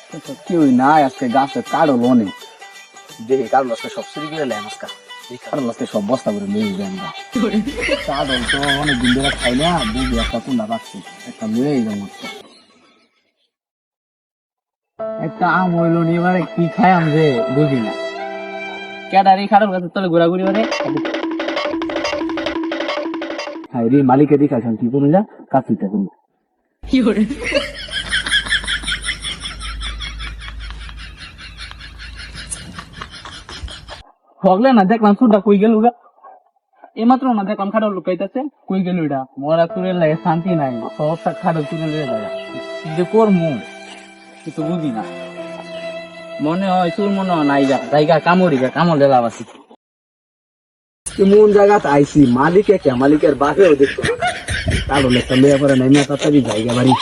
কেউই নাই আজকে গাছে কারো লোনে দেখি কারণ আজকে সব চুরি করে লেন আজকে কারো আজকে সব বস্তা করে নিয়ে যাই আমরা কারণ তো অনেক দিন ধরে খাই না বুঝি একটা কুন্ডা পাচ্ছি একটা লয়ে যাবো একটা আম হইলো নি এবারে কি খাই আম যে বুঝি না ক্যাডারি খারাপ গাছের তলে ঘোরাঘুরি মানে হ্যাঁ রে মালিকে দেখাছেন কি বলে যা কাছিটা কিন্তু হগলে না দেখলাম সুরটা কই গেল গা এইমাত্র না দেখলাম খাটো লুকাইতেছে কই গেল এটা মরা তুলে লাগে শান্তি নাই সবটা খাটো তুলে লয়ে যায় যে করমু কিছু বুঝি না মনে হয় সুর মনে হয় নাই যা জায়গা কামড়ে লাভ আছে এমন জায়গাতে আইসি মালিকে কে মালিকের বাপেও দেখতো কারো লেখা লইয়া পরে নাই না তাড়াতাড়ি জায়গা বাড়ি